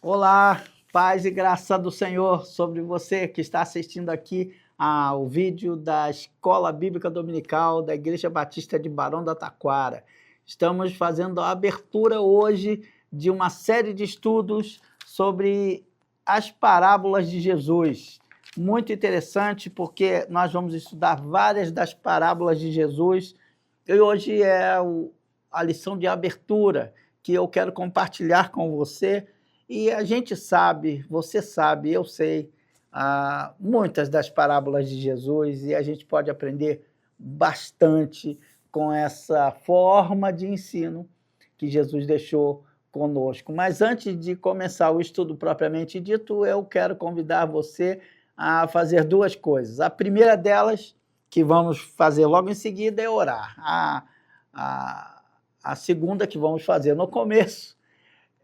Olá, paz e graça do Senhor sobre você que está assistindo aqui ao vídeo da Escola Bíblica Dominical da Igreja Batista de Barão da Taquara. Estamos fazendo a abertura hoje de uma série de estudos sobre as parábolas de Jesus. Muito interessante porque nós vamos estudar várias das parábolas de Jesus e hoje é a lição de abertura que eu quero compartilhar com você. E a gente sabe, você sabe, eu sei, muitas das parábolas de Jesus e a gente pode aprender bastante com essa forma de ensino que Jesus deixou conosco. Mas antes de começar o estudo propriamente dito, eu quero convidar você a fazer duas coisas. A primeira delas, que vamos fazer logo em seguida, é orar. A segunda, que vamos fazer no começo,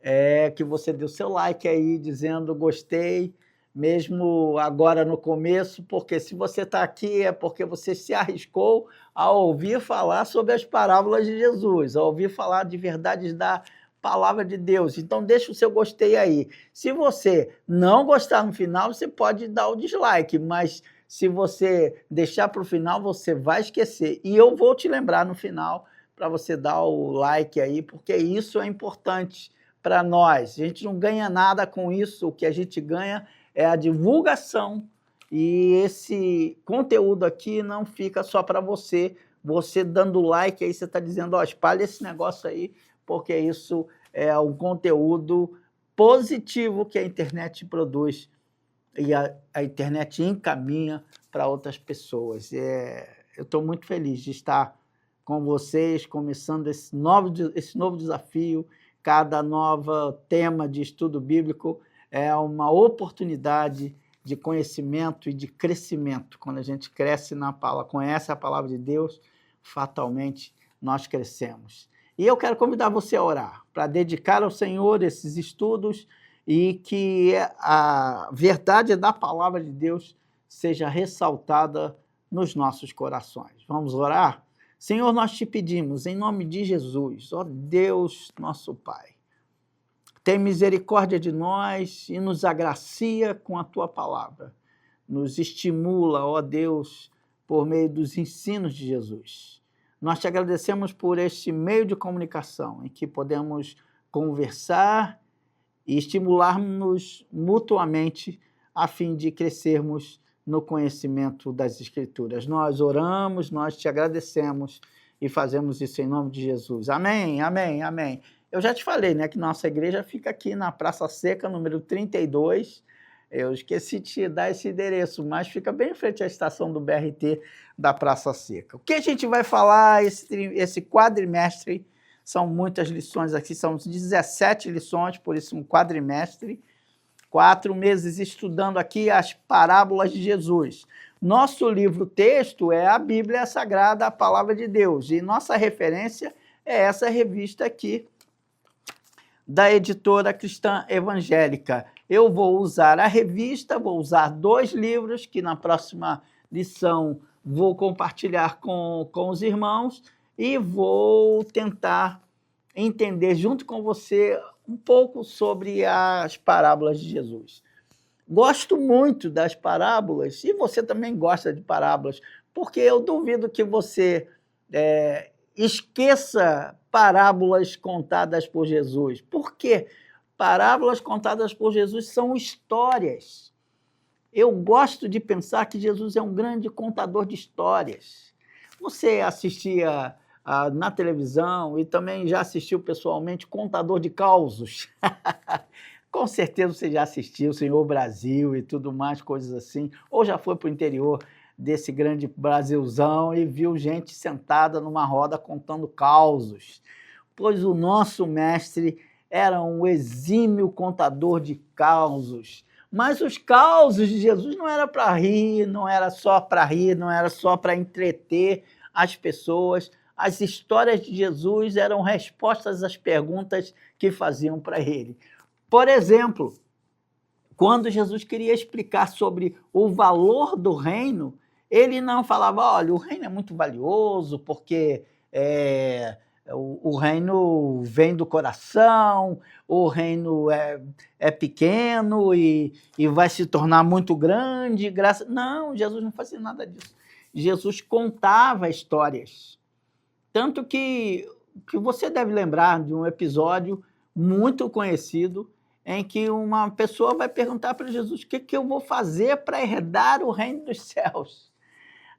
é que você dê o seu like aí, dizendo gostei, mesmo agora no começo, porque se você está aqui é porque você se arriscou a ouvir falar sobre as parábolas de Jesus, a ouvir falar de verdades da palavra de Deus. Então deixa o seu gostei aí. Se você não gostar no final, você pode dar o dislike, mas se você deixar para o final, você vai esquecer. E eu vou te lembrar no final para você dar o like aí, porque isso é importante para nós. A gente não ganha nada com isso, o que a gente ganha é a divulgação, e esse conteúdo aqui não fica só para você. Você dando like aí, você está dizendo, ó, espalha esse negócio aí, porque isso é um conteúdo positivo que a internet produz e a internet encaminha para outras pessoas. Eu estou muito feliz de estar com vocês, começando esse novo desafio. Cada novo tema de estudo bíblico é uma oportunidade de conhecimento e de crescimento. Quando a gente cresce na palavra, conhece a palavra de Deus, fatalmente nós crescemos. E eu quero convidar você a orar, para dedicar ao Senhor esses estudos e que a verdade da palavra de Deus seja ressaltada nos nossos corações. Vamos orar? Senhor, nós te pedimos, em nome de Jesus, ó Deus, nosso Pai, tem misericórdia de nós e nos agracia com a Tua palavra. Nos estimula, ó Deus, por meio dos ensinos de Jesus. Nós te agradecemos por este meio de comunicação em que podemos conversar e estimular-nos mutuamente a fim de crescermos no conhecimento das Escrituras. Nós oramos, nós te agradecemos e fazemos isso em nome de Jesus. Amém, amém, amém. Eu já te falei, né, que nossa igreja fica aqui na Praça Seca, número 32. Eu esqueci de te dar esse endereço, mas fica bem em frente à estação do BRT da Praça Seca. O que a gente vai falar esse quadrimestre? São muitas lições aqui, são 17 lições, por isso um quadrimestre. 4 meses estudando aqui as parábolas de Jesus. Nosso livro-texto é a Bíblia Sagrada, a Palavra de Deus, e nossa referência é essa revista aqui, da editora Cristã Evangélica. Eu vou usar a revista, vou usar 2 livros, que na próxima lição vou compartilhar com os irmãos, e vou tentar entender junto com você um pouco sobre as parábolas de Jesus. Gosto muito das parábolas, e você também gosta de parábolas, porque eu duvido que você esqueça parábolas contadas por Jesus. Por quê? Parábolas contadas por Jesus são histórias. Eu gosto de pensar que Jesus é um grande contador de histórias. Você assistia na televisão e também já assistiu pessoalmente Contador de Causos. Com certeza você já assistiu Senhor Brasil e tudo mais, coisas assim, ou já foi para o interior desse grande Brasilzão e viu gente sentada numa roda contando causos. Pois o nosso mestre era um exímio contador de causos. Mas os causos de Jesus não era para rir, não era só para rir, não era só para entreter as pessoas. As histórias de Jesus eram respostas às perguntas que faziam para ele. Por exemplo, quando Jesus queria explicar sobre o valor do reino, ele não falava, olha, o reino é muito valioso porque O reino vem do coração, o reino é pequeno e vai se tornar muito grande. Não, Jesus não fazia nada disso. Jesus contava histórias. Tanto que você deve lembrar de um episódio muito conhecido em que uma pessoa vai perguntar para Jesus: o que eu vou fazer para herdar o reino dos céus?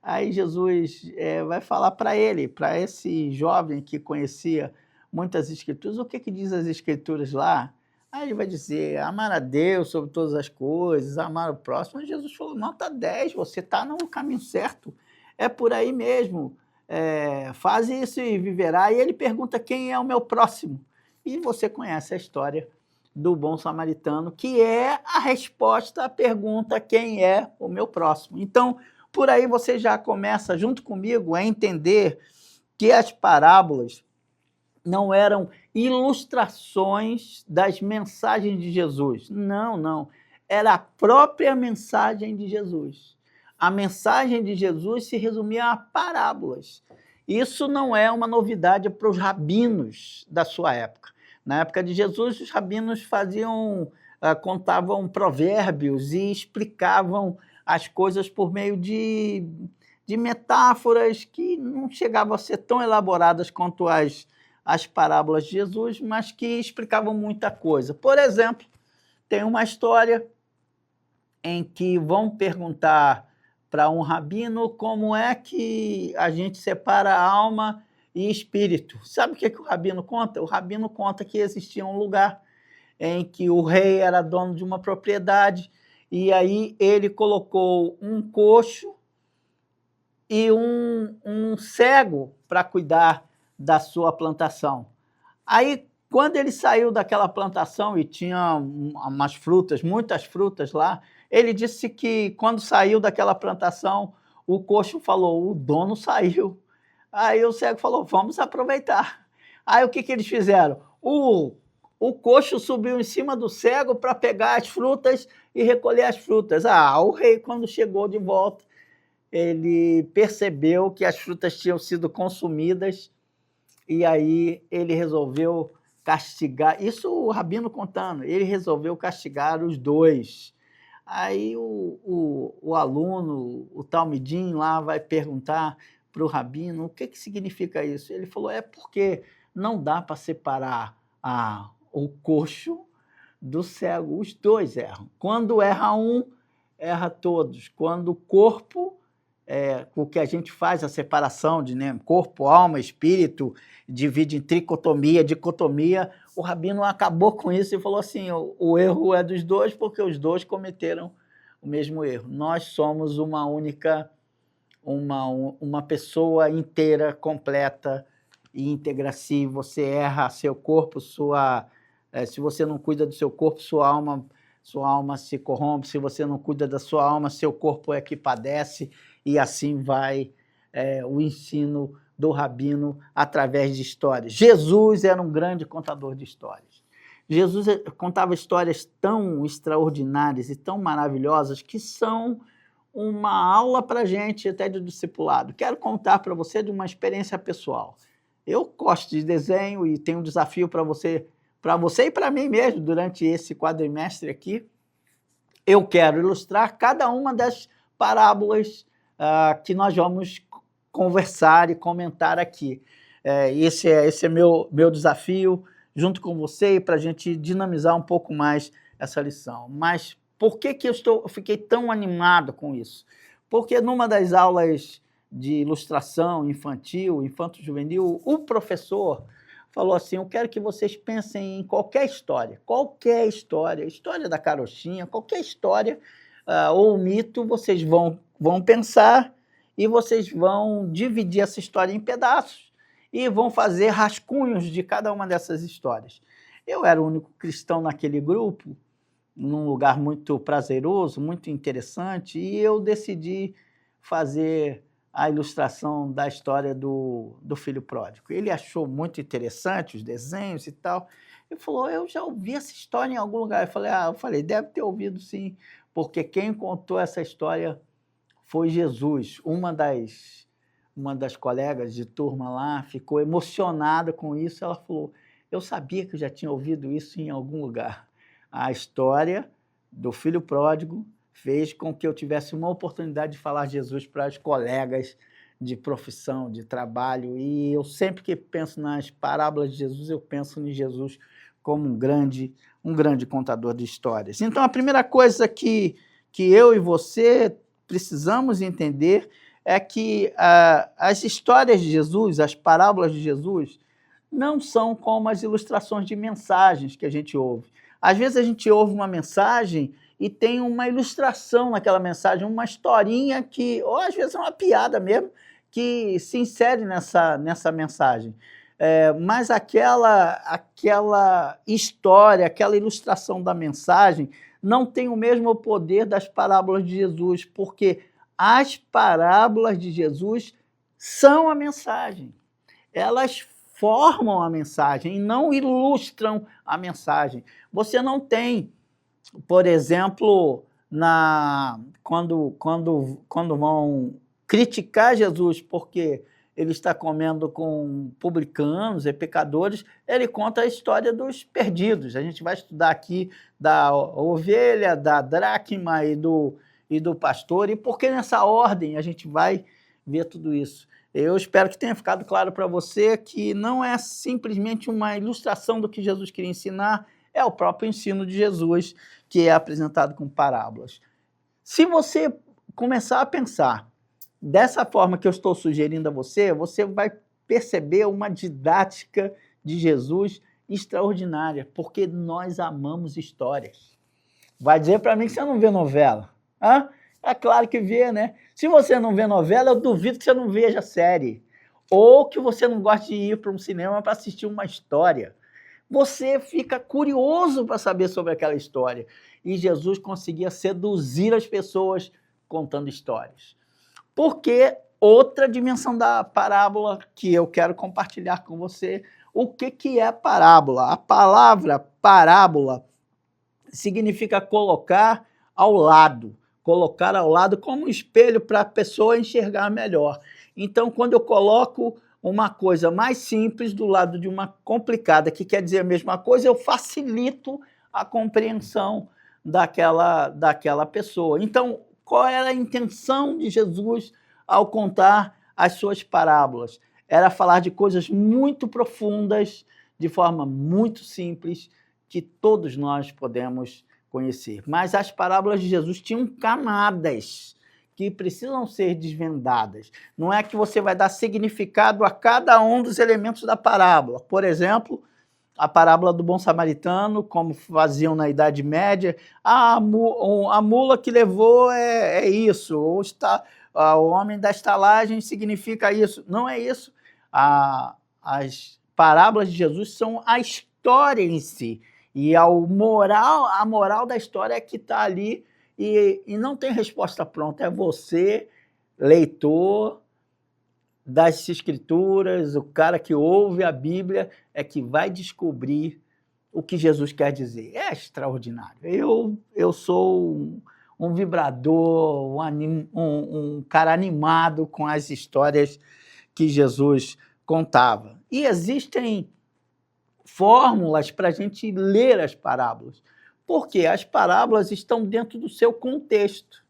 Aí Jesus vai falar para ele, para esse jovem que conhecia muitas escrituras, o que diz as escrituras lá? Aí ele vai dizer: amar a Deus sobre todas as coisas, amar o próximo. Mas Jesus falou: nota 10, você está no caminho certo, é por aí mesmo, faz isso e viverá. E ele pergunta: quem é o meu próximo? E você conhece a história do bom samaritano, que é a resposta à pergunta: quem é o meu próximo? Então, por aí você já começa, junto comigo, a entender que as parábolas não eram ilustrações das mensagens de Jesus. Não, não. Era a própria mensagem de Jesus. A mensagem de Jesus se resumia a parábolas. Isso não é uma novidade para os rabinos da sua época. Na época de Jesus, os rabinos contavam provérbios e explicavam as coisas por meio de metáforas que não chegavam a ser tão elaboradas quanto as parábolas de Jesus, mas que explicavam muita coisa. Por exemplo, tem uma história em que vão perguntar para um rabino como é que a gente separa alma e espírito. Sabe o que o rabino conta? O rabino conta que existia um lugar em que o rei era dono de uma propriedade, e aí ele colocou um coxo e um cego para cuidar da sua plantação. Aí, quando ele saiu daquela plantação e tinha umas frutas, muitas frutas lá, ele disse que quando saiu daquela plantação, o coxo falou: o dono saiu. Aí o cego falou: vamos aproveitar. Aí o que eles fizeram? O coxo subiu em cima do cego para pegar as frutas e recolher as frutas. O rei, quando chegou de volta, ele percebeu que as frutas tinham sido consumidas e aí ele resolveu castigar. Isso o rabino contando. Ele resolveu castigar os dois. Aí o aluno, o talmidim lá, vai perguntar para o rabino: o que significa isso? Ele falou: é porque não dá para separar o coxo do cego. Os dois erram. Quando erra um, erra todos. Quando o corpo, o que a gente faz a separação de corpo, alma, espírito, divide em tricotomia, dicotomia, o rabino acabou com isso e falou assim: o erro é dos dois porque os dois cometeram o mesmo erro. Nós somos uma única, uma pessoa inteira, completa e íntegra. Se você erra seu corpo, se você não cuida do seu corpo, sua alma se corrompe. Se você não cuida da sua alma, seu corpo é que padece. E assim vai o ensino do rabino através de histórias. Jesus era um grande contador de histórias. Jesus contava histórias tão extraordinárias e tão maravilhosas que são uma aula para a gente até de discipulado. Quero contar para você de uma experiência pessoal. Eu gosto de desenho e tenho um desafio para você e para mim mesmo durante esse quadrimestre aqui. Eu quero ilustrar cada uma das parábolas que nós vamos conversar e comentar aqui. Esse é meu desafio, junto com você, para a gente dinamizar um pouco mais essa lição. Mas por que eu fiquei tão animado com isso? Porque numa das aulas de ilustração infantil, infanto-juvenil, o professor falou assim: eu quero que vocês pensem em qualquer história, história da carochinha, qualquer história ou mito, vocês vão pensar e vocês vão dividir essa história em pedaços e vão fazer rascunhos de cada uma dessas histórias. Eu era o único cristão naquele grupo, num lugar muito prazeroso, muito interessante, e eu decidi fazer a ilustração da história do filho pródigo. Ele achou muito interessante os desenhos e tal. Ele falou: eu já ouvi essa história em algum lugar. Eu falei: deve ter ouvido sim, porque quem contou essa história foi Jesus. Uma das uma das colegas de turma lá ficou emocionada com isso. Ela falou: eu sabia que eu já tinha ouvido isso em algum lugar. A história do filho pródigo fez com que eu tivesse uma oportunidade de falar de Jesus para as colegas de profissão, de trabalho. E eu sempre que penso nas parábolas de Jesus, eu penso em Jesus como um grande contador de histórias. Então, a primeira coisa que eu e você precisamos entender é que as histórias de Jesus, as parábolas de Jesus, não são como as ilustrações de mensagens que a gente ouve. Às vezes a gente ouve uma mensagem e tem uma ilustração naquela mensagem, uma historinha que, ou às vezes é uma piada mesmo, que se insere nessa mensagem. Mas aquela história, aquela ilustração da mensagem não tem o mesmo poder das parábolas de Jesus, porque as parábolas de Jesus são a mensagem. Elas formam a mensagem e não ilustram a mensagem. Você não tem, por exemplo, quando vão criticar Jesus porque ele está comendo com publicanos e pecadores, ele conta a história dos perdidos. A gente vai estudar aqui da ovelha, da dracma e do pastor, e por que nessa ordem a gente vai ver tudo isso. Eu espero que tenha ficado claro para você que não é simplesmente uma ilustração do que Jesus queria ensinar, é o próprio ensino de Jesus que é apresentado com parábolas. Se você começar a pensar dessa forma que eu estou sugerindo a você, você vai perceber uma didática de Jesus extraordinária, porque nós amamos histórias. Vai dizer para mim que você não vê novela? Hã? É claro que vê, né? Se você não vê novela, eu duvido que você não veja série. Ou que você não goste de ir para um cinema para assistir uma história. Você fica curioso para saber sobre aquela história. E Jesus conseguia seduzir as pessoas contando histórias. Porque outra dimensão da parábola que eu quero compartilhar com você, o que é parábola? A palavra parábola significa colocar ao lado como um espelho para a pessoa enxergar melhor. Então, quando eu coloco uma coisa mais simples do lado de uma complicada, que quer dizer a mesma coisa, eu facilito a compreensão daquela pessoa. Então, qual era a intenção de Jesus ao contar as suas parábolas? Era falar de coisas muito profundas, de forma muito simples, que todos nós podemos conhecer. Mas as parábolas de Jesus tinham camadas que precisam ser desvendadas. Não é que você vai dar significado a cada um dos elementos da parábola. Por exemplo, a parábola do bom samaritano, como faziam na Idade Média, a mula que levou é isso, ou o homem da estalagem significa isso. Não é isso. As parábolas de Jesus são a história em si. E a moral da história é que está ali e não tem resposta pronta. É você, leitor das Escrituras, o cara que ouve a Bíblia, é que vai descobrir o que Jesus quer dizer. É extraordinário. Eu sou um vibrador, um cara animado com as histórias que Jesus contava. E existem fórmulas para a gente ler as parábolas, porque as parábolas estão dentro do seu contexto.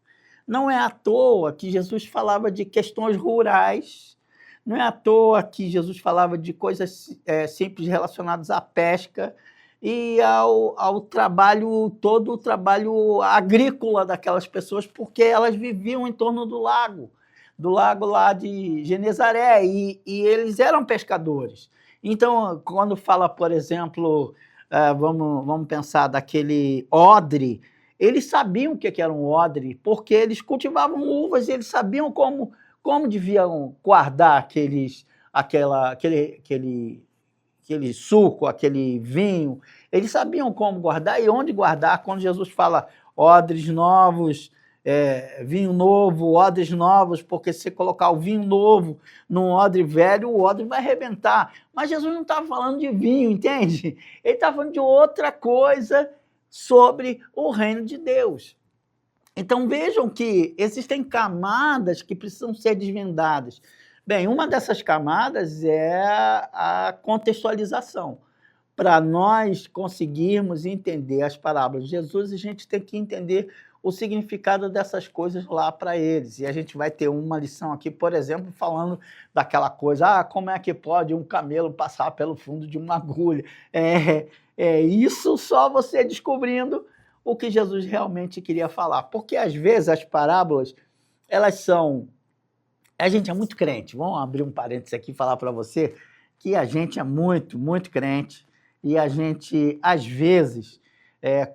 Não é à toa que Jesus falava de questões rurais, não é à toa que Jesus falava de coisas simples relacionadas à pesca e ao trabalho, todo o trabalho agrícola daquelas pessoas, porque elas viviam em torno do lago lá de Genezaré, e eles eram pescadores. Então, quando fala, por exemplo, vamos pensar daquele odre, eles sabiam o que era um odre, porque eles cultivavam uvas e eles sabiam como deviam guardar aquele suco, aquele vinho. Eles sabiam como guardar e onde guardar. Quando Jesus fala odres novos, vinho novo, odres novos, porque se você colocar o vinho novo num odre velho, o odre vai arrebentar. Mas Jesus não estava falando de vinho, entende? Ele estava falando de outra coisa sobre o reino de Deus. Então vejam que existem camadas que precisam ser desvendadas. Bem, uma dessas camadas é a contextualização. Para nós conseguirmos entender as parábolas de Jesus, a gente tem que entender o significado dessas coisas lá para eles. E a gente vai ter uma lição aqui, por exemplo, falando daquela coisa, como é que pode um camelo passar pelo fundo de uma agulha? Isso só você descobrindo o que Jesus realmente queria falar. Porque, às vezes, as parábolas, elas são... A gente é muito crente. Vamos abrir um parênteses aqui e falar para você que a gente é muito, muito crente. E a gente, às vezes,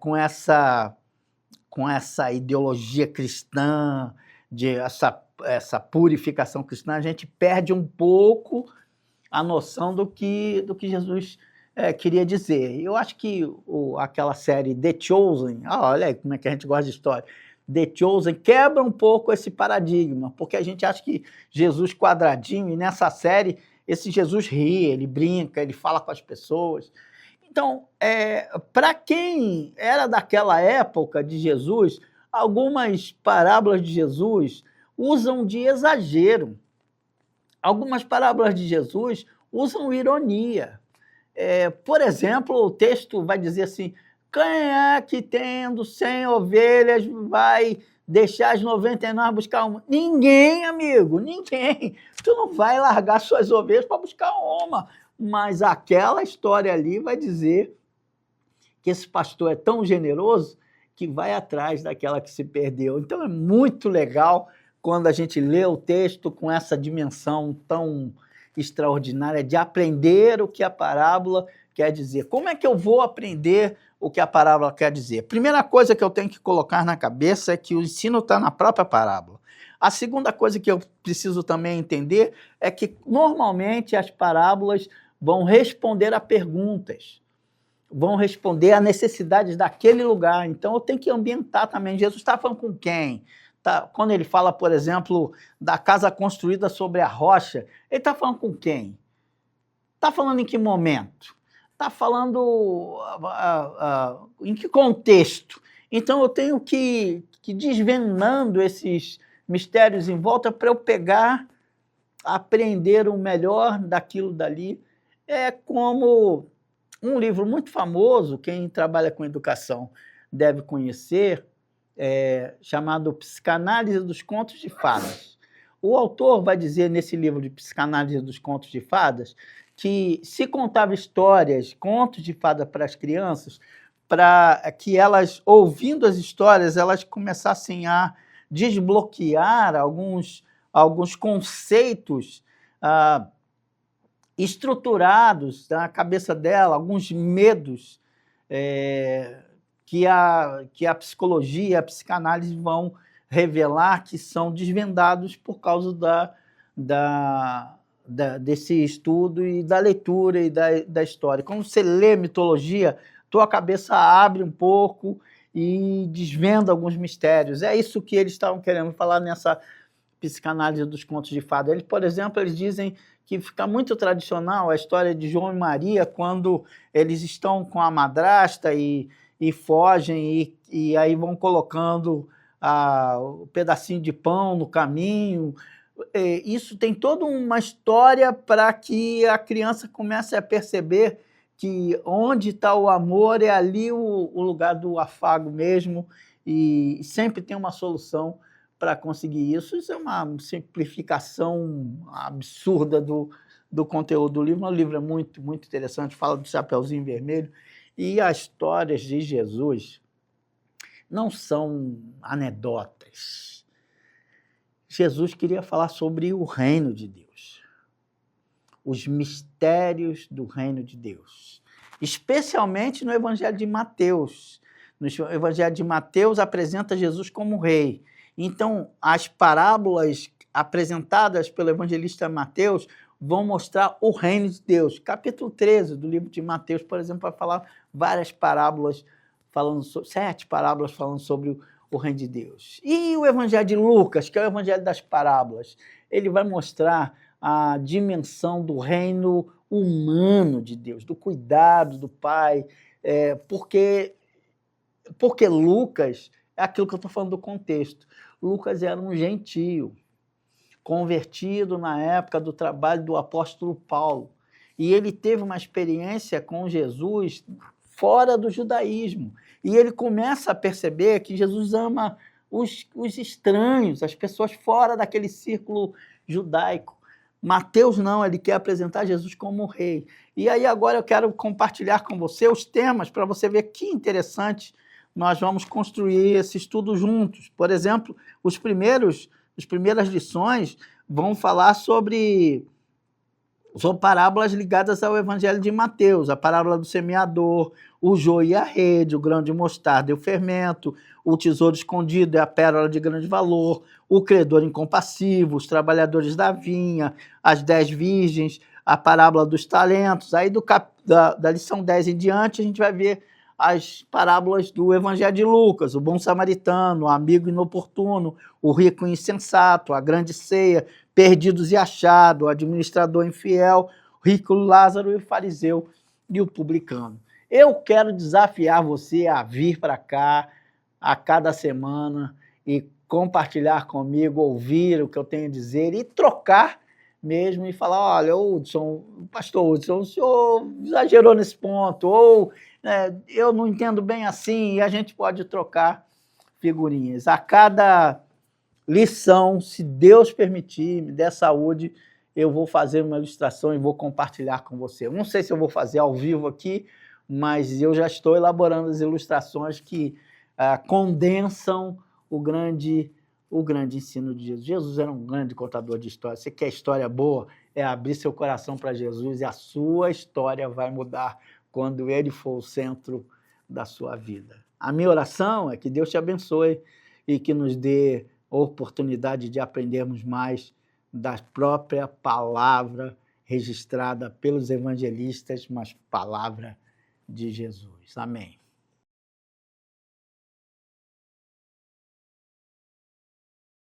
com essa ideologia cristã, essa purificação cristã, a gente perde um pouco a noção do que Jesus queria dizer. Eu acho que aquela série The Chosen, olha aí como é que a gente gosta de história, The Chosen quebra um pouco esse paradigma, porque a gente acha que Jesus quadradinho, e nessa série esse Jesus ri, ele brinca, ele fala com as pessoas. Então, para quem era daquela época de Jesus, algumas parábolas de Jesus usam de exagero. Algumas parábolas de Jesus usam ironia. Por exemplo, o texto vai dizer assim, quem é que tendo 100 ovelhas vai deixar as 99 buscar uma? Ninguém, amigo, ninguém. Tu não vai largar suas ovelhas para buscar uma. Mas aquela história ali vai dizer que esse pastor é tão generoso que vai atrás daquela que se perdeu. Então é muito legal quando a gente lê o texto com essa dimensão tão extraordinária de aprender o que a parábola quer dizer. Como é que eu vou aprender o que a parábola quer dizer? Primeira coisa que eu tenho que colocar na cabeça é que o ensino está na própria parábola. A segunda coisa que eu preciso também entender é que, normalmente, as parábolas vão responder a perguntas, vão responder a necessidades daquele lugar. Então, eu tenho que ambientar também. Jesus está falando com quem? Quando ele fala, por exemplo, da casa construída sobre a rocha, ele está falando com quem? Está falando em que momento? Está falando em que contexto? Então, eu tenho que ir desvendando esses mistérios em volta para eu pegar, aprender o melhor daquilo dali. É como um livro muito famoso, quem trabalha com educação deve conhecer, chamado Psicanálise dos Contos de Fadas. O autor vai dizer nesse livro de Psicanálise dos Contos de Fadas que se contava histórias, contos de fada para as crianças, para que elas, ouvindo as histórias, elas começassem a desbloquear alguns conceitos estruturados na cabeça dela, alguns medos que a psicologia e a psicanálise vão revelar que são desvendados por causa desse estudo e da leitura e da história. Quando você lê mitologia, tua cabeça abre um pouco e desvenda alguns mistérios. É isso que eles estavam querendo falar nessa psicanálise dos contos de fada. Eles, por exemplo, eles dizem que fica muito tradicional a história de João e Maria, quando eles estão com a madrasta e fogem e aí vão colocando o pedacinho de pão no caminho. Isso tem toda uma história para que a criança comece a perceber que onde está o amor é ali o lugar do afago mesmo, e sempre tem uma solução para conseguir isso. Isso é uma simplificação absurda do conteúdo do livro. O livro é muito, muito interessante, fala do Chapeuzinho Vermelho, e as histórias de Jesus não são anedotas. Jesus queria falar sobre o reino de Deus, os mistérios do reino de Deus, especialmente no Evangelho de Mateus. No Evangelho de Mateus apresenta Jesus como rei. Então, as parábolas apresentadas pelo evangelista Mateus vão mostrar o reino de Deus. Capítulo 13 do livro de Mateus, por exemplo, vai falar várias parábolas, 7 parábolas falando sobre o reino de Deus. E o Evangelho de Lucas, que é o Evangelho das parábolas, ele vai mostrar a dimensão do reino humano de Deus, do cuidado do Pai, porque Lucas, é aquilo que eu estou falando do contexto, Lucas era um gentio. convertido na época do trabalho do apóstolo Paulo. E ele teve uma experiência com Jesus fora do judaísmo. E ele começa a perceber que Jesus ama os estranhos, as pessoas fora daquele círculo judaico. Mateus não, ele quer apresentar Jesus como rei. E aí agora eu quero compartilhar com você os temas para você ver que interessante nós vamos construir esse estudo juntos. Por exemplo, as primeiras lições vão falar sobre parábolas ligadas ao Evangelho de Mateus, a parábola do semeador, o joio e a rede, o grão de mostarda e o fermento, o tesouro escondido e a pérola de grande valor, o credor incompassivo, os trabalhadores da vinha, as 10 virgens, a parábola dos talentos. Aí da lição 10 em diante a gente vai ver as parábolas do Evangelho de Lucas, o bom samaritano, o amigo inoportuno, o rico insensato, a grande ceia, perdidos e achados, o administrador infiel, o rico Lázaro e o fariseu e o publicano. Eu quero desafiar você a vir para cá a cada semana e compartilhar comigo, ouvir o que eu tenho a dizer e trocar mesmo e falar, olha, Hudson, pastor Hudson, o senhor exagerou nesse ponto, ou eu não entendo bem assim, e a gente pode trocar figurinhas. A cada lição, se Deus permitir, me der saúde, eu vou fazer uma ilustração e vou compartilhar com você. Eu não sei se eu vou fazer ao vivo aqui, mas eu já estou elaborando as ilustrações que condensam o grande ensino de Jesus. Jesus era um grande contador de histórias. Você quer história boa? É abrir seu coração para Jesus e a sua história vai mudar quando ele for o centro da sua vida. A minha oração é que Deus te abençoe e que nos dê oportunidade de aprendermos mais da própria palavra registrada pelos evangelistas, mas palavra de Jesus. Amém.